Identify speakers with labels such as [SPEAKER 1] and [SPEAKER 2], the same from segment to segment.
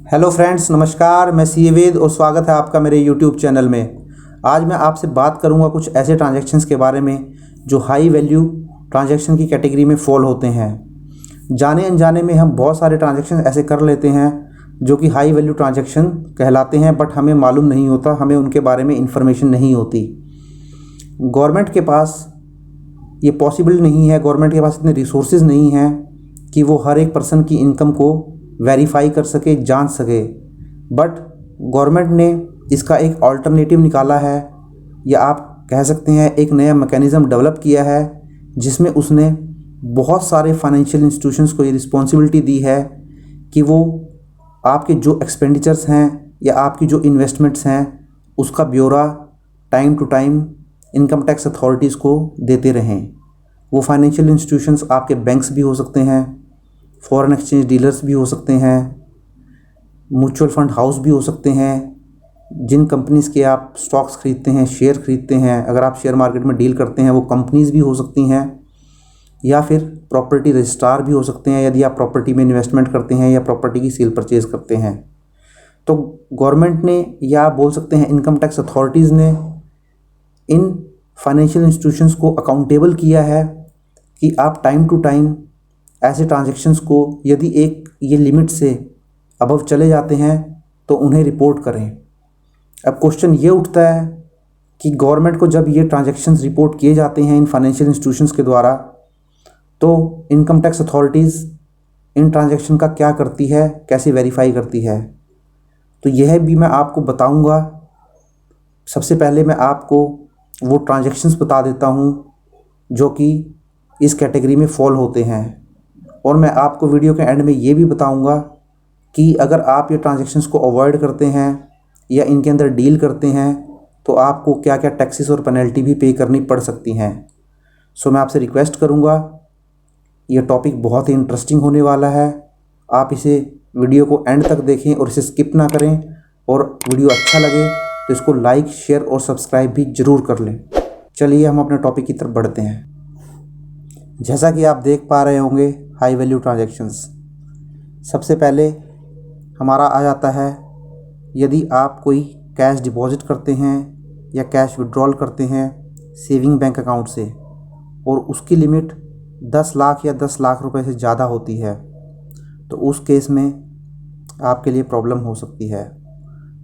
[SPEAKER 1] Hello friends, नमस्कार। मैं सी वेद और स्वागत है आपका मेरे यूट्यूब चैनल में। आज मैं आपसे बात करूंगा कुछ ऐसे ट्रांजैक्शंस के बारे में जो हाई वैल्यू ट्रांजैक्शन की कैटेगरी में फॉल होते हैं। जाने अनजाने में हम बहुत सारे ट्रांजैक्शन ऐसे कर लेते हैं जो कि हाई वैल्यू ट्रांजैक्शन कहलाते हैं, बट हमें मालूम नहीं होता, हमें उनके बारे में इन्फॉर्मेशन नहीं होती। गवर्नमेंट के पास ये पॉसिबल नहीं है, गवर्नमेंट के पास इतने रिसोर्सेज नहीं हैं कि वो हर एक पर्सन की इनकम को वेरीफाई कर सके, जांच सके। बट गवर्नमेंट ने इसका एक अल्टरनेटिव निकाला है, या आप कह सकते हैं एक नया मैकेनिज़्म डेवलप किया है, जिसमें उसने बहुत सारे फाइनेंशियल इंस्टीट्यूशंस को ये रिस्पॉन्सिबिलिटी दी है कि वो आपके जो एक्सपेंडिचर्स हैं या आपकी जो इन्वेस्टमेंट्स हैं उसका ब्यौरा time to time income tax authorities को देते रहें। वो फाइनेंशियल इंस्टीट्यूशंस आपके बैंक्स भी हो सकते हैं, फॉरेन एक्सचेंज डीलर्स भी हो सकते हैं, म्यूचुअल फंड हाउस भी हो सकते हैं, जिन कंपनीज़ के आप स्टॉक्स खरीदते हैं, शेयर खरीदते हैं, अगर आप शेयर मार्केट में डील करते हैं वो कंपनीज़ भी हो सकती हैं, या फिर प्रॉपर्टी रजिस्ट्रार भी हो सकते हैं यदि आप प्रॉपर्टी में इन्वेस्टमेंट करते हैं या प्रॉपर्टी की सेल परचेज़ करते हैं। तो गवर्नमेंट ने, या आप बोल सकते हैं इनकम टैक्स अथॉरिटीज़ ने, इन फाइनेंशियल इंस्टीट्यूशंस को अकाउंटेबल किया है कि आप टाइम टू टाइम ऐसे ट्रांजैक्शंस को यदि एक ये लिमिट से अबव चले जाते हैं तो उन्हें रिपोर्ट करें। अब क्वेश्चन ये उठता है कि गवर्नमेंट को जब ये ट्रांजैक्शंस रिपोर्ट किए जाते हैं इन फाइनेंशियल इंस्टीट्यूशंस के द्वारा, तो इनकम टैक्स अथॉरिटीज़ इन ट्रांजैक्शन का क्या करती है, कैसे वेरीफाई करती है, तो यह भी मैं आपको बताऊंगा। सबसे पहले मैं आपको वो ट्रांजैक्शंस बता देता हूँ जो कि इस कैटेगरी में फॉल होते हैं, और मैं आपको वीडियो के एंड में ये भी बताऊंगा कि अगर आप ये ट्रांजैक्शंस को अवॉइड करते हैं या इनके अंदर डील करते हैं तो आपको क्या क्या टैक्सेस और पेनल्टी भी पे करनी पड़ सकती हैं। सो मैं आपसे रिक्वेस्ट करूंगा, ये टॉपिक बहुत ही इंटरेस्टिंग होने वाला है। आप इसे वीडियो को एंड तक देखें और इसे स्किप ना करें, और वीडियो अच्छा लगे तो इसको लाइक, शेयर और सब्सक्राइब भी ज़रूर कर लें। चलिए हम अपने टॉपिक की तरफ बढ़ते हैं। जैसा कि आप देख पा रहे होंगे, हाई वैल्यू ट्रांजैक्शंस, सबसे पहले हमारा आ जाता है यदि आप कोई कैश डिपॉजिट करते हैं या कैश विड्रॉल करते हैं सेविंग बैंक अकाउंट से, और उसकी लिमिट 10 लाख या 10 लाख रुपए से ज़्यादा होती है, तो उस केस में आपके लिए प्रॉब्लम हो सकती है।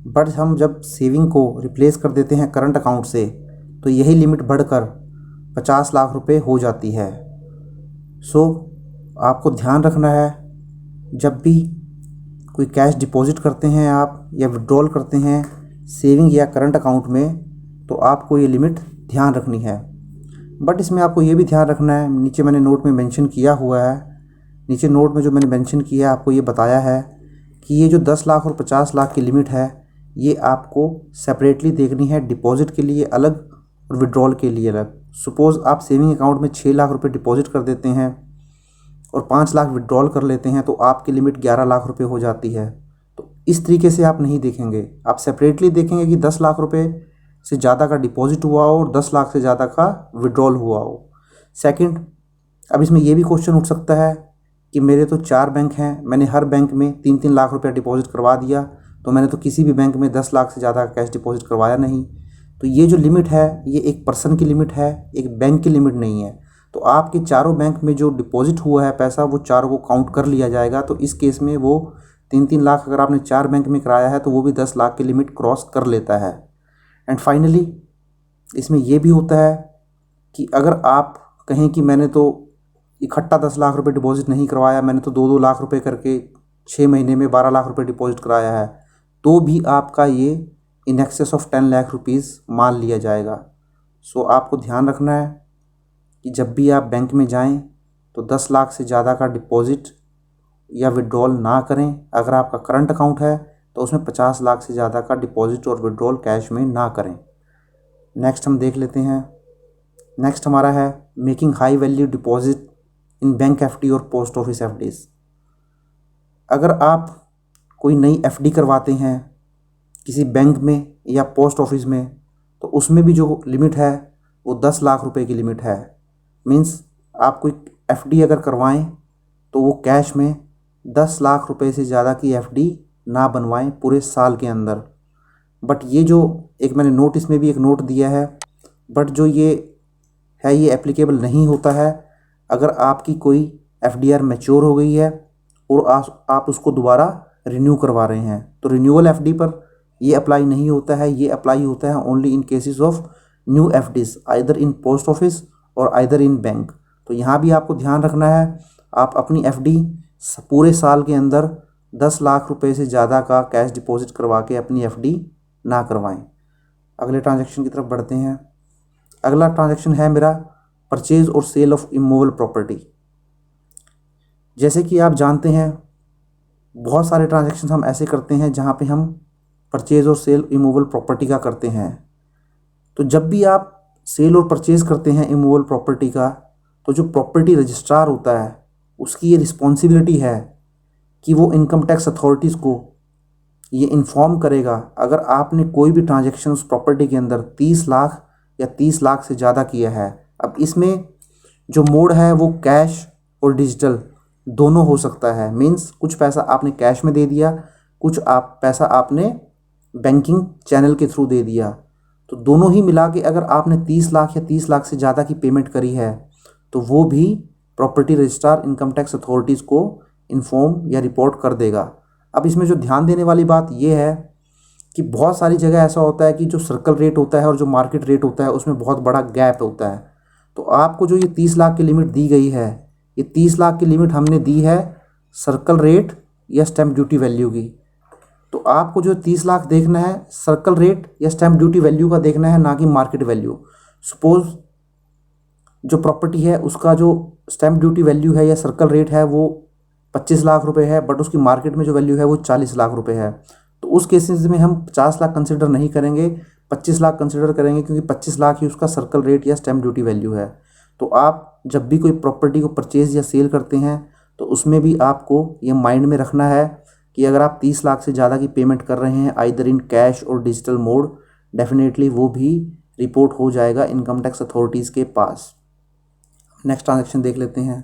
[SPEAKER 1] बट हम जब सेविंग को रिप्लेस कर देते हैं करंट अकाउंट से, तो यही लिमिट बढ़कर 50 लाख रुपए हो जाती है। सो आपको ध्यान रखना है, जब भी कोई कैश डिपॉजिट करते हैं आप या विड्रॉल करते हैं सेविंग या करंट अकाउंट में, तो आपको ये लिमिट ध्यान रखनी है। बट इसमें आपको ये भी ध्यान रखना है, नीचे मैंने नोट में मेंशन किया हुआ है, नीचे नोट में जो मैंने मेंशन किया है आपको ये बताया है कि ये जो 10 लाख और 50 लाख की लिमिट है ये आपको सेपरेटली देखनी है, डिपॉजिट के लिए अलग और विड्रॉल के लिए अलग। सपोज़ आप सेविंग अकाउंट में 6 लाख रुपए डिपॉजिट कर देते हैं और 5 लाख विड्रॉल कर लेते हैं, तो आपकी लिमिट 11 लाख रुपए हो जाती है। तो इस तरीके से आप नहीं देखेंगे, आप सेपरेटली देखेंगे कि 10 लाख रुपए से ज़्यादा का डिपॉजिट हुआ हो और 10 लाख से ज़्यादा का विड्रॉल हुआ हो। सेकंड, अब इसमें ये भी क्वेश्चन उठ सकता है कि मेरे तो 4 बैंक हैं, मैंने हर बैंक में 3-3 लाख रुपया डिपॉजिट करवा दिया, तो मैंने तो किसी भी बैंक में 10 लाख से ज़्यादा कैश डिपॉजिट करवाया नहीं। तो ये जो लिमिट है ये एक पर्सन की लिमिट है, एक बैंक की लिमिट नहीं है। तो आपके चारों बैंक में जो डिपॉजिट हुआ है पैसा, वो चारों को काउंट कर लिया जाएगा। तो इस केस में वो 3-3 लाख अगर आपने 4 बैंक में कराया है तो वो भी 10 लाख की लिमिट क्रॉस कर लेता है। एंड फाइनली इसमें यह भी होता है कि अगर आप कहें कि मैंने तो इकट्ठा 10 लाख रुपए डिपॉजिट नहीं करवाया, मैंने तो 2-2 लाख रुपए करके 6 महीने में 12 लाख रुपए डिपॉजिट कराया है, तो भी आपका ये in excess of 10 lakh rupees मान लिया जाएगा। सो आपको ध्यान रखना है कि जब भी आप बैंक में जाएं तो 10 लाख से ज़्यादा का डिपॉजिट या विड्रॉल ना करें। अगर आपका करंट अकाउंट है तो उसमें 50 लाख से ज़्यादा का डिपॉजिट और विड्रॉल कैश में ना करें। नेक्स्ट हम देख लेते हैं। नेक्स्ट हमारा है making high value deposit in bank FD और पोस्ट ऑफिस एफडीज़। अगर आप कोई नई एफडी करवाते हैं किसी बैंक में या पोस्ट ऑफिस में, तो उसमें भी जो लिमिट है वो 10 लाख रुपए की लिमिट है। मीन्स आप कोई एफडी अगर करवाएं तो वो कैश में 10 लाख रुपए से ज़्यादा की एफडी ना बनवाएं पूरे साल के अंदर। बट ये जो एक मैंने नोट इसमें भी एक नोट दिया है, बट जो ये है ये एप्लीकेबल नहीं होता है अगर आपकी कोई एफडीआर मैच्योर हो गई है और आप उसको दोबारा रिन्यू करवा रहे हैं। तो रिन्यूअल एफडी पर ये अप्लाई नहीं होता है, ये अप्लाई होता है only in cases of new FDs either in post office और आइदर इन बैंक। तो यहाँ भी आपको ध्यान रखना है, आप अपनी एफडी पूरे साल के अंदर 10 लाख रुपए से ज़्यादा का कैश डिपॉजिट करवा के अपनी एफडी ना करवाएं। अगले ट्रांजैक्शन की तरफ बढ़ते हैं। अगला ट्रांजैक्शन है मेरा परचेज और सेल ऑफ इमूवेबल प्रॉपर्टी। जैसे कि आप जानते हैं बहुत सारे ट्रांजैक्शन हम ऐसे करते हैं जहां पे हम परचेज और सेल इमूवेबल प्रॉपर्टी का करते हैं। तो जब भी आप सेल और परचेज करते हैं इमूवेबल प्रॉपर्टी का, तो जो प्रॉपर्टी रजिस्ट्रार होता है उसकी ये रिस्पॉन्सिबिलिटी है कि वो इनकम टैक्स अथॉरिटीज़ को ये इन्फॉर्म करेगा अगर आपने कोई भी ट्रांजैक्शन उस प्रॉपर्टी के अंदर 30 लाख या 30 लाख से ज़्यादा किया है। अब इसमें जो मोड है वो कैश और डिजिटल दोनों हो सकता है। मीन्स कुछ पैसा आपने कैश में दे दिया, कुछ पैसा आपने बैंकिंग चैनल के थ्रू दे दिया। तो दोनों ही मिला के अगर आपने 30 लाख या 30 लाख से ज़्यादा की पेमेंट करी है तो वो भी property registrar income tax authorities को इन्फॉर्म या रिपोर्ट कर देगा। अब इसमें जो ध्यान देने वाली बात ये है कि बहुत सारी जगह ऐसा होता है कि जो सर्कल रेट होता है और जो मार्केट रेट होता है उसमें बहुत बड़ा गैप होता है। तो आपको जो ये 30 लाख की लिमिट दी गई है, ये 30 लाख की लिमिट हमने दी है सर्कल रेट या स्टैम्प ड्यूटी वैल्यू की। तो आपको जो 30 लाख देखना है सर्कल रेट या स्टैम्प ड्यूटी वैल्यू का देखना है, ना कि मार्केट वैल्यू। सपोज जो प्रॉपर्टी है उसका जो स्टैम्प ड्यूटी वैल्यू है या सर्कल रेट है वो 25 लाख रुपए है, बट उसकी मार्केट में जो वैल्यू है वो 40 लाख रुपए है। तो उस केसेस में हम 50 लाख कंसिडर नहीं करेंगे, 25 लाख कंसिडर करेंगे, क्योंकि 25 लाख ही उसका सर्कल रेट या स्टैम्प ड्यूटी वैल्यू है। तो आप जब भी कोई प्रॉपर्टी को परचेज या सेल करते हैं तो उसमें भी आपको ये माइंड में रखना है कि अगर आप 30 लाख से ज़्यादा की पेमेंट कर रहे हैं आइदर इन कैश और डिजिटल मोड, डेफिनेटली वो भी रिपोर्ट हो जाएगा इनकम टैक्स अथॉरिटीज़ के पास। नेक्स्ट ट्रांजैक्शन देख लेते हैं।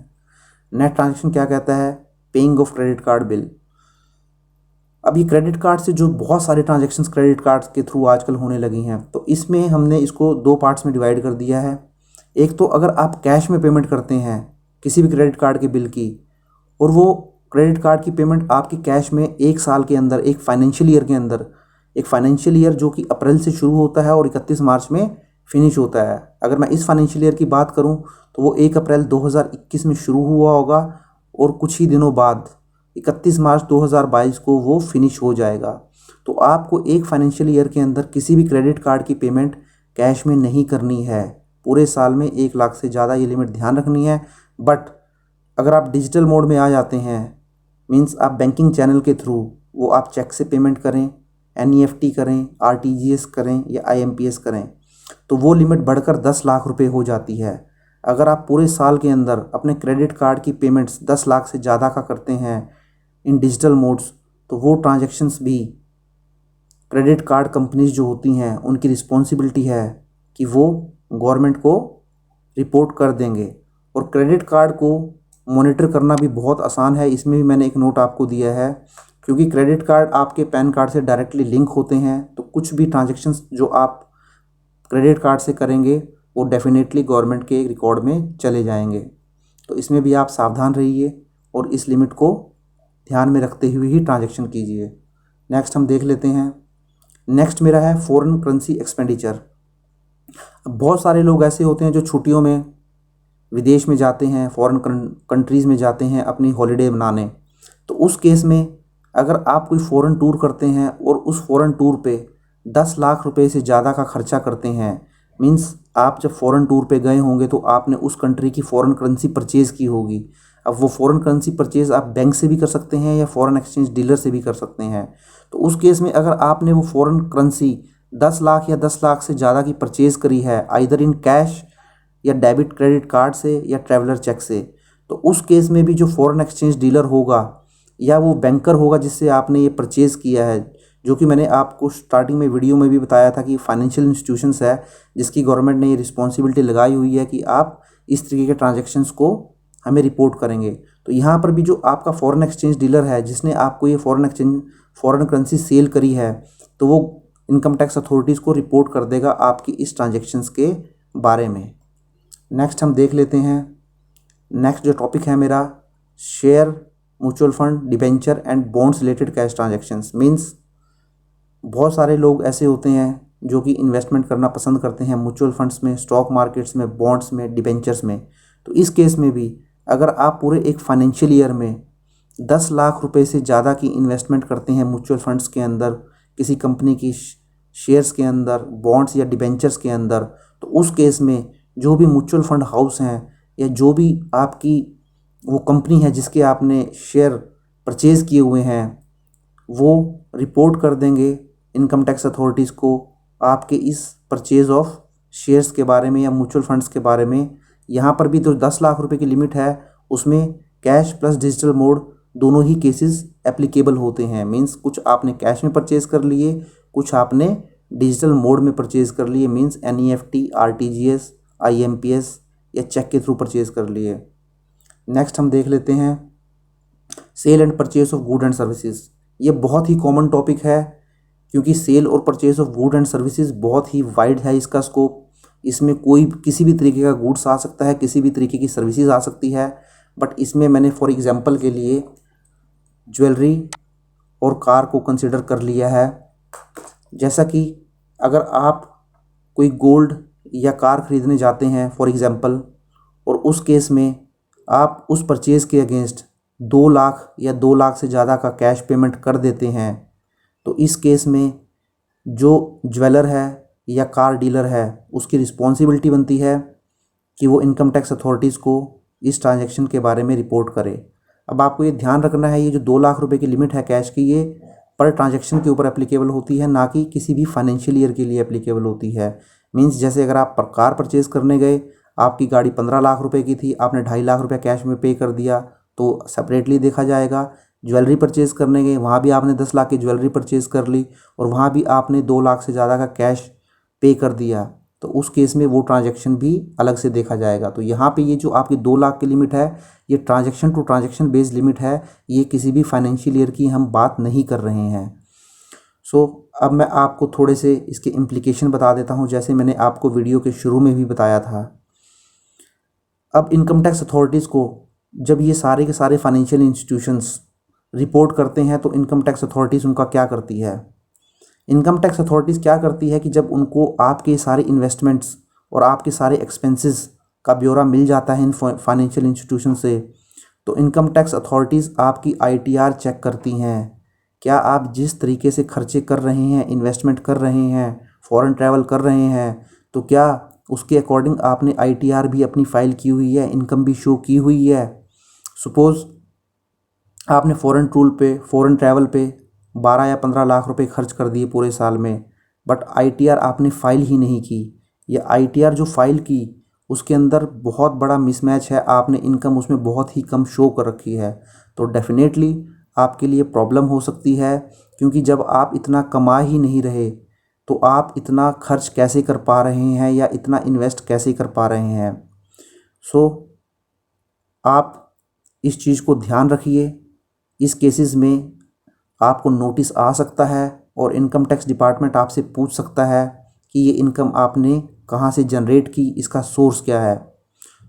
[SPEAKER 1] नेक्स्ट ट्रांजैक्शन क्या कहता है, paying off credit card bill. अब ये क्रेडिट कार्ड से जो बहुत सारे ट्रांजैक्शंस क्रेडिट कार्ड के थ्रू आजकल होने लगी हैं, तो इसमें हमने इसको 2 पार्ट्स में डिवाइड कर दिया है। एक तो अगर आप कैश में पेमेंट करते हैं किसी भी क्रेडिट कार्ड के बिल की, और वो क्रेडिट कार्ड की पेमेंट आपकी कैश में 1 साल के अंदर, एक फाइनेंशियल ईयर के अंदर, एक फाइनेंशियल ईयर जो कि अप्रैल से शुरू होता है और 31 मार्च में फिनिश होता है। अगर मैं इस फाइनेंशियल ईयर की बात करूं तो वो 1 अप्रैल 2021 में शुरू हुआ होगा और कुछ ही दिनों बाद 31 मार्च 2022 को वो फिनिश हो जाएगा। तो आपको एक फाइनेंशियल ईयर के अंदर किसी भी क्रेडिट कार्ड की पेमेंट कैश में नहीं करनी है। पूरे साल में 1 लाख से ज़्यादा ये लिमिट ध्यान रखनी है। बट अगर आप डिजिटल मोड में आ जाते हैं, मींस आप बैंकिंग चैनल के थ्रू वो आप चेक से पेमेंट करें, NEFT करें, RTGS करें या IMPS करें, तो वो लिमिट बढ़कर 10 लाख रुपए हो जाती है। अगर आप पूरे साल के अंदर अपने क्रेडिट कार्ड की पेमेंट्स 10 लाख से ज़्यादा का करते हैं इन डिजिटल मोड्स, तो वो ट्रांजैक्शंस भी क्रेडिट कार्ड कंपनीज जो होती हैं उनकी रिस्पॉन्सिबिलिटी है कि वो गवर्नमेंट को रिपोर्ट कर देंगे। और क्रेडिट कार्ड को मॉनिटर करना भी बहुत आसान है, इसमें भी मैंने एक नोट आपको दिया है, क्योंकि क्रेडिट कार्ड आपके पैन कार्ड से डायरेक्टली लिंक होते हैं। तो कुछ भी ट्रांजैक्शंस जो आप क्रेडिट कार्ड से करेंगे वो डेफिनेटली गवर्नमेंट के रिकॉर्ड में चले जाएंगे। तो इसमें भी आप सावधान रहिए और इस लिमिट को ध्यान में रखते हुए ही ट्रांजैक्शन कीजिए। नेक्स्ट हम देख लेते हैं। नेक्स्ट मेरा है फॉरेन करेंसी एक्सपेंडिचर। बहुत सारे लोग ऐसे होते हैं जो छुट्टियों में विदेश में जाते हैं, फॉरेन कंट्रीज़ में जाते हैं अपनी हॉलीडे मनाने। तो उस केस में अगर आप कोई फ़ॉरेन टूर करते हैं और उस फ़ॉरेन टूर पे 10 लाख रुपए से ज़्यादा का खर्चा करते हैं, मींस आप जब फ़ॉरेन टूर पे गए होंगे तो आपने उस कंट्री की फ़ॉरेन करेंसी परचेज़ की होगी। अब वो फ़ॉरेन करेंसी परचेज़ आप बैंक से भी कर सकते हैं या फ़ॉरेन एक्सचेंज डीलर से भी कर सकते हैं। तो उस केस में अगर आपने वो फ़ॉरेन करेंसी 10 लाख या 10 लाख से ज़्यादा की परचेज़ करी है आइदर इन कैश या डेबिट क्रेडिट कार्ड से या ट्रैवलर चेक से, तो उस केस में भी जो फ़ॉरेन एक्सचेंज डीलर होगा या वो बैंकर होगा जिससे आपने ये परचेज़ किया है, जो कि मैंने आपको स्टार्टिंग में वीडियो में भी बताया था कि फाइनेंशियल इंस्टीट्यूशंस है जिसकी गवर्नमेंट ने ये रिस्पॉन्सिबिलिटी लगाई हुई है कि आप इस तरीके के ट्रांजैक्शंस को हमें रिपोर्ट करेंगे। तो यहाँ पर भी जो आपका फ़ॉरेन एक्सचेंज डीलर है जिसने आपको ये फॉरेन करेंसी सेल करी है तो वो इनकम टैक्स अथॉरिटीज़ को रिपोर्ट कर देगा आपकी इस ट्रांजैक्शंस के बारे में। नेक्स्ट हम देख लेते हैं, नेक्स्ट जो टॉपिक है मेरा, share, mutual fund, debenture and bonds related cash transactions. Means बहुत सारे लोग ऐसे होते हैं जो कि इन्वेस्टमेंट करना पसंद करते हैं म्यूचुअल फंड्स में, स्टॉक मार्केट्स में, बॉन्ड्स में, डिबेंचर्स में। तो इस केस में भी अगर आप पूरे एक फाइनेंशियल ईयर में 10 लाख रुपए से ज़्यादा की इन्वेस्टमेंट करते हैं म्यूचुअल फंड्स के अंदर, किसी कंपनी की शेयर्स के अंदर, बॉन्ड्स या डिबेंचर्स के अंदर, तो उस केस में जो भी म्यूचुअल फंड हाउस हैं या जो भी आपकी वो कंपनी है जिसके आपने शेयर परचेज़ किए हुए हैं, वो रिपोर्ट कर देंगे इनकम टैक्स अथॉरिटीज़ को आपके इस परचेज़ ऑफ शेयर्स के बारे में या म्यूचुअल फंड्स के बारे में। यहाँ पर भी जो 10 लाख रुपए की लिमिट है उसमें कैश प्लस डिजिटल मोड दोनों ही केसेस एप्लीकेबल होते हैं। मींस कुछ आपने कैश में परचेज़ कर लिए, कुछ आपने डिजिटल मोड में परचेज़ कर लिए, मींस NEFT, RTGS, IMPS या चेक के थ्रू परचेज़ कर लिए। नेक्स्ट हम देख लेते हैं sale and purchase of good and services. ये बहुत ही कॉमन टॉपिक है क्योंकि सेल और purchase of good and services बहुत ही वाइड है इसका स्कोप। इसमें कोई किसी भी तरीके का गुड्स आ सकता है, किसी भी तरीके की सर्विसेज आ सकती है, बट इसमें मैंने फॉर एग्जांपल के लिए ज्वेलरी और कार को कंसिडर कर लिया है। जैसा कि अगर आप कोई गोल्ड या कार ख़रीदने जाते हैं फॉर एग्जांपल, और उस केस में आप उस परचेज़ के अगेंस्ट 2 लाख या 2 लाख से ज़्यादा का कैश पेमेंट कर देते हैं, तो इस केस में जो ज्वेलर है या कार डीलर है उसकी रिस्पॉन्सिबिलिटी बनती है कि वो इनकम टैक्स अथॉरिटीज़ को इस ट्रांजैक्शन के बारे में रिपोर्ट करे। अब आपको ये ध्यान रखना है, ये जो 2 लाख रुपए की लिमिट है कैश की, ये पर ट्रांजैक्शन के ऊपर एप्लीकेबल होती है, ना कि किसी भी फाइनेंशियल ईयर के लिए एप्लीकेबल होती है। मींस जैसे अगर आप कार परचेज़ करने गए, आपकी गाड़ी 15 लाख रुपए की थी, आपने 2.5 लाख रुपए कैश में पे कर दिया तो सेपरेटली देखा जाएगा। ज्वेलरी परचेज़ करने गए, वहाँ भी आपने 10 लाख की ज्वेलरी परचेज़ कर ली और वहाँ भी आपने 2 लाख से ज़्यादा का कैश पे कर दिया, तो उस केस में वो ट्रांजैक्शन भी अलग से देखा जाएगा। तो यहाँ पे ये जो आपकी 2 लाख की लिमिट है, ये transaction to transaction based limit है, ये किसी भी फाइनेंशियल ईयर की हम बात नहीं कर रहे हैं। सो अब मैं आपको थोड़े से इसके इम्प्लीकेशन बता देता हूँ, जैसे मैंने आपको वीडियो के शुरू में भी बताया था। अब इनकम टैक्स अथॉरिटीज़ को जब ये सारे के सारे फाइनेंशियल इंस्टीट्यूशंस रिपोर्ट करते हैं तो इनकम टैक्स अथॉरिटीज़ उनका क्या करती है, इनकम टैक्स अथॉरिटीज़ क्या करती है कि जब उनको आपके सारे इन्वेस्टमेंट्स और आपके सारे एक्सपेंसेस का ब्यौरा मिल जाता है इन फाइनेंशियल इंस्टीट्यूशन से, तो इनकम टैक्स अथॉरिटीज़ आपकी ITR चेक करती हैं। क्या आप जिस तरीके से खर्चे कर रहे हैं, इन्वेस्टमेंट कर रहे हैं, फॉरेन ट्रैवल कर रहे हैं, तो क्या उसके अकॉर्डिंग आपने ITR भी अपनी फ़ाइल की हुई है, इनकम भी शो की हुई है। सपोज़ आपने फॉरेन ट्रैवल पे 12 या 15 लाख रुपए खर्च कर दिए पूरे साल में, बट ITR आपने फ़ाइल ही नहीं की, या ITR जो फ़ाइल की उसके अंदर बहुत बड़ा मिसमैच है, आपने इनकम उसमें बहुत ही कम शो कर रखी है, तो डेफिनेटली आपके लिए प्रॉब्लम हो सकती है। क्योंकि जब आप इतना कमा ही नहीं रहे तो आप इतना खर्च कैसे कर पा रहे हैं या इतना इन्वेस्ट कैसे कर पा रहे हैं। सो आप इस चीज़ को ध्यान रखिए। इस केसेस में आपको नोटिस आ सकता है और इनकम टैक्स डिपार्टमेंट आपसे पूछ सकता है कि ये इनकम आपने कहाँ से जनरेट की, इसका सोर्स क्या है।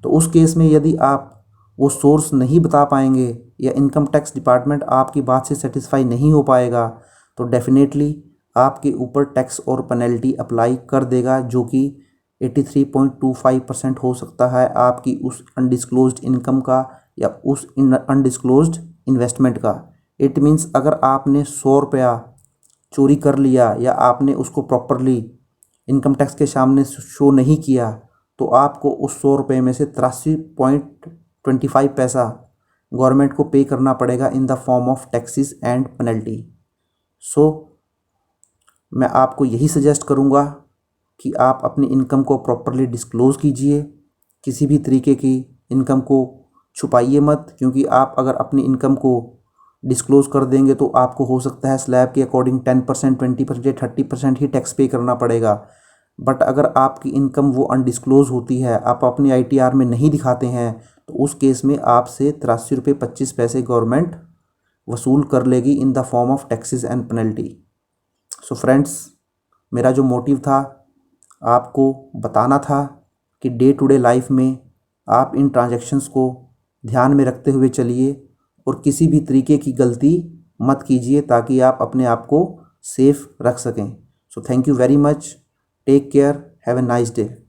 [SPEAKER 1] तो उस केस में यदि आप वो सोर्स नहीं बता पाएंगे या इनकम टैक्स डिपार्टमेंट आपकी बात से सेटिस्फाई नहीं हो पाएगा, तो डेफिनेटली आपके ऊपर टैक्स और पेनल्टी अप्लाई कर देगा, जो कि 83.25% हो सकता है आपकी उस अनडिस्क्लोज्ड इनकम का या उस अनडिस्क्लोज्ड इन्वेस्टमेंट का। इट मीन्स अगर आपने 100 रुपया चोरी कर लिया या आपने उसको प्रॉपरली इनकम टैक्स के सामने शो नहीं किया, तो आपको उस 100 रुपये में से 83.25 पैसा गवर्नमेंट को पे करना पड़ेगा in the form of taxes and penalty. So मैं आपको यही सजेस्ट करूँगा कि आप अपनी इनकम को प्रॉपरली डिस्क्लोज़ कीजिए, किसी भी तरीके की इनकम को छुपाइए मत, क्योंकि आप अगर अपनी इनकम को डिस्क्लोज़ कर देंगे तो आपको हो सकता है स्लैब के अकॉर्डिंग 10%, 20%, 30% ही टैक्स पे करना पड़ेगा। बट अगर आपकी इनकम वो अनडिस्क्लोज़ होती है, आप अपनी ITR में नहीं दिखाते हैं, तो उस केस में आपसे 83 रुपये 25 पैसे गवर्नमेंट वसूल कर लेगी इन the form of taxes and penalty. So friends, मेरा जो मोटिव था आपको बताना था कि डे टू डे लाइफ में आप इन ट्रांजैक्शंस को ध्यान में रखते हुए चलिए और किसी भी तरीके की गलती मत कीजिए ताकि आप अपने आप को सेफ रख सकें। So thank you very much, take care, have a nice day.